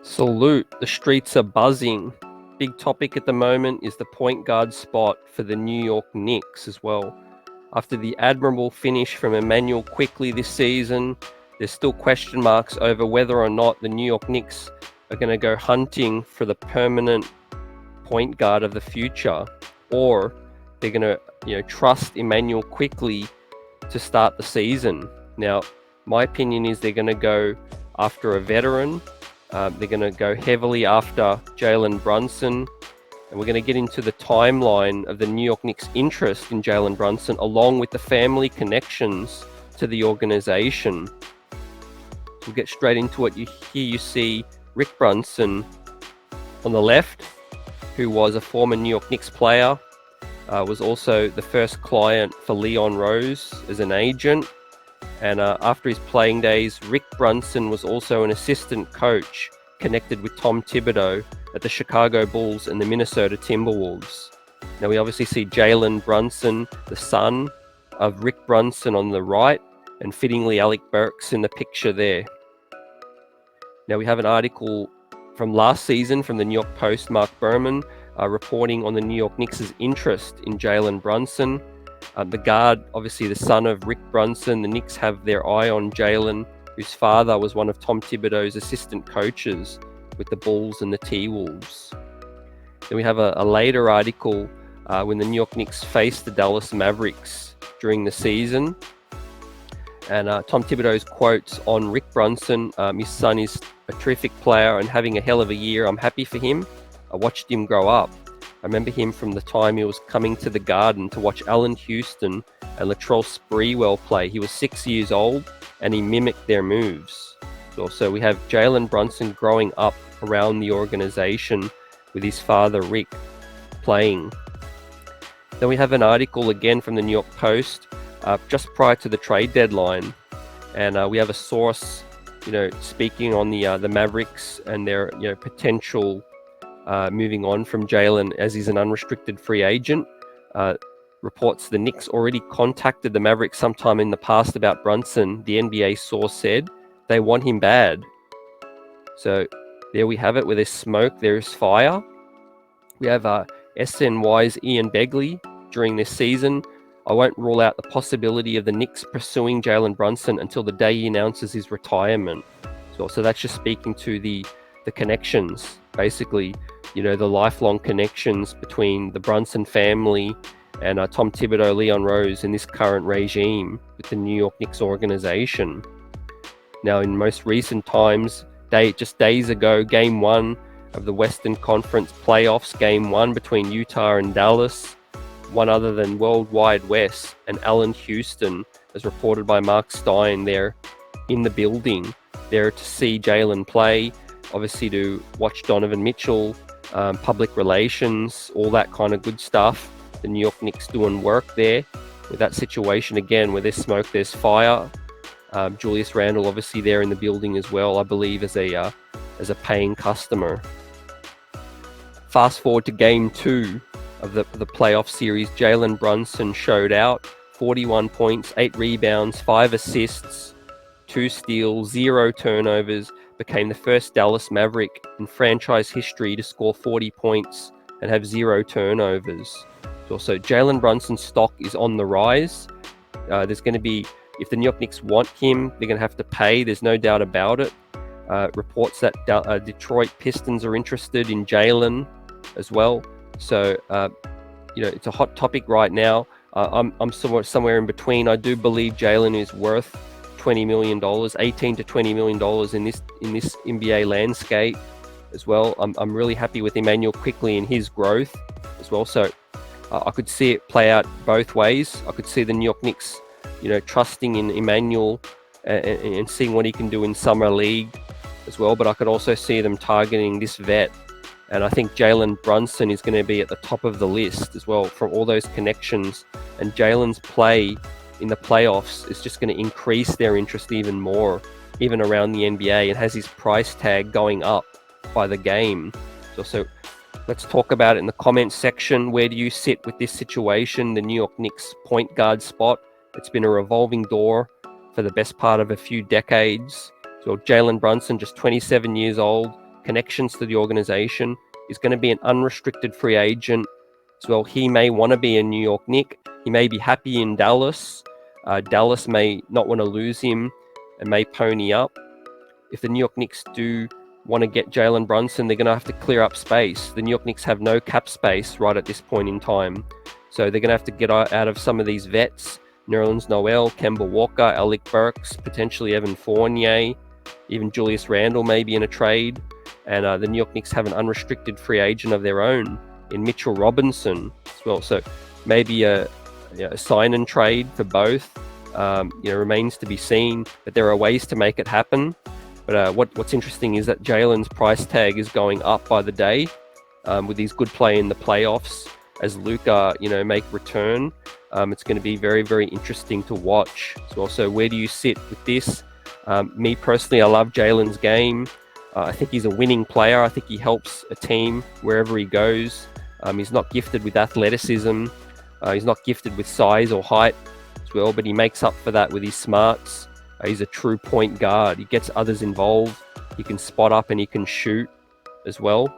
Salute, the streets are buzzing. Big topic at the moment is the point guard spot for the New York Knicks as well. After the admirable finish from Emmanuel Quickley this season, there's still question marks over whether or not the New York Knicks are going to go hunting for the permanent point guard of the future, or they're going to trust Emmanuel Quickley to start the season. Now, my opinion is they're going to go after a veteran. They're going to go heavily after Jalen Brunson, and we're going to get into the timeline of the New York Knicks' interest in Jalen Brunson, along with the family connections to the organization. So we'll get straight into it. Here you see Rick Brunson on the left, who was a former New York Knicks player, was also the first client for Leon Rose as an agent. And after his playing days, Rick Brunson was also an assistant coach connected with Tom Thibodeau at the Chicago Bulls and the Minnesota Timberwolves. Now we obviously see Jalen Brunson, the son of Rick Brunson, on the right, and fittingly Alec Burks in the picture there. Now we have an article from last season from the New York Post, Mark Berman, reporting on the New York Knicks' interest in Jalen Brunson. The guard, obviously the son of Rick Brunson, the Knicks have their eye on Jalen, whose father was one of Tom Thibodeau's assistant coaches with the Bulls and the T-Wolves. Then we have a later article when the New York Knicks faced the Dallas Mavericks during the season. And Tom Thibodeau's quotes on Rick Brunson: his son is a terrific player and having a hell of a year. I'm happy for him. I watched him grow up. I remember him from the time he was coming to the Garden to watch Allen Houston and Latrell Sprewell play. He was 6 years old and he mimicked their moves. So we have Jalen Brunson growing up around the organization with his father Rick playing. Then we have an article again from the New York Post just prior to the trade deadline, and we have a source, speaking on the Mavericks and their potential moving on from Jalen as he's an unrestricted free agent. Reports the Knicks already contacted the Mavericks sometime in the past about Brunson. The NBA source said they want him bad. So there we have it. Where there's smoke, there is fire. We have SNY's Ian Begley during this season. I won't rule out the possibility of the Knicks pursuing Jalen Brunson until the day he announces his retirement. So that's just speaking to the connections, basically, the lifelong connections between the Brunson family and Tom Thibodeau, Leon Rose, in this current regime with the New York Knicks organization. Now, in most recent times, just days ago, Game 1 of the Western Conference playoffs, Game 1 between Utah and Dallas, one other than Worldwide Wes and Allen Houston, as reported by Mark Stein, there in the building, there to see Jalen play, obviously to watch Donovan Mitchell, public relations, all that kind of good stuff. The New York Knicks doing work there with that situation again, where there's smoke, there's fire. Julius Randle obviously there in the building as well, I believe, as a paying customer. Fast forward to Game 2 of the playoff series. Jalen Brunson showed out, 41 points, 8 rebounds, 5 assists, 2 steals, 0 turnovers. Became the first Dallas Maverick in franchise history to score 40 points and have 0 turnovers. So Jalen Brunson's stock is on the rise. There's going to be, if the New York Knicks want him, they're going to have to pay. There's no doubt about it. Reports that Detroit Pistons are interested in Jalen as well. So, it's a hot topic right now. I'm somewhere in between. I do believe Jalen is worth $20 million, $18 to $20 million in this NBA landscape as well. I'm really happy with Emmanuel Quickley and his growth as well. So I could see it play out both ways. I could see the New York Knicks, trusting in Emmanuel and seeing what he can do in summer league as well. But I could also see them targeting this vet. And I think Jalen Brunson is going to be at the top of the list as well from all those connections. And Jalen's play in the playoffs is just going to increase their interest even more, even around the NBA, and has his price tag going up by the game. So let's talk about it in the comments section. Where do you sit with this situation, the New York Knicks point guard spot? It's been a revolving door for the best part of a few decades. So Jalen Brunson, just 27 years old, connections to the organization. He's going to be an unrestricted free agent as well. He may want to be a New York Knick. He may be happy in Dallas. Dallas may not want to lose him and may pony up. If the New York Knicks do want to get Jalen Brunson, they're going to have to clear up space. The New York Knicks have no cap space right at this point in time. So they're going to have to get out of some of these vets. Nerlens Noel, Kemba Walker, Alec Burks, potentially Evan Fournier, even Julius Randle maybe in a trade. And the New York Knicks have an unrestricted free agent of their own in Mitchell Robinson as well. So maybe a sign and trade for both. Remains to be seen, but there are ways to make it happen. But what's interesting is that Jalen's price tag is going up by the day with his good play in the playoffs. As Luka, make return, it's going to be very, very interesting to watch as well. So where do you sit with this? Me personally, I love Jalen's game. I think he's a winning player. I think he helps a team wherever he goes. He's not gifted with athleticism. He's not gifted with size or height as well, but he makes up for that with his smarts. He's a true point guard. He gets others involved. He can spot up and he can shoot as well.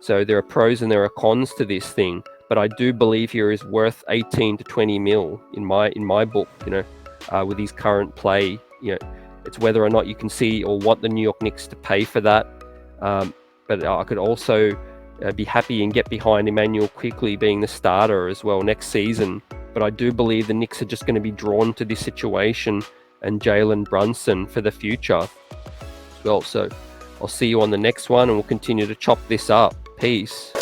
So there are pros and there are cons to this thing. But I do believe he is worth 18 to 20 mil in my book. With his current play, it's whether or not you can see or want the New York Knicks to pay for that. But I could also be happy and get behind Emmanuel Quickley being the starter as well next season. But I do believe the Knicks are just going to be drawn to this situation and Jalen Brunson for the future as well. So I'll see you on the next one, and we'll continue to chop this up. Peace.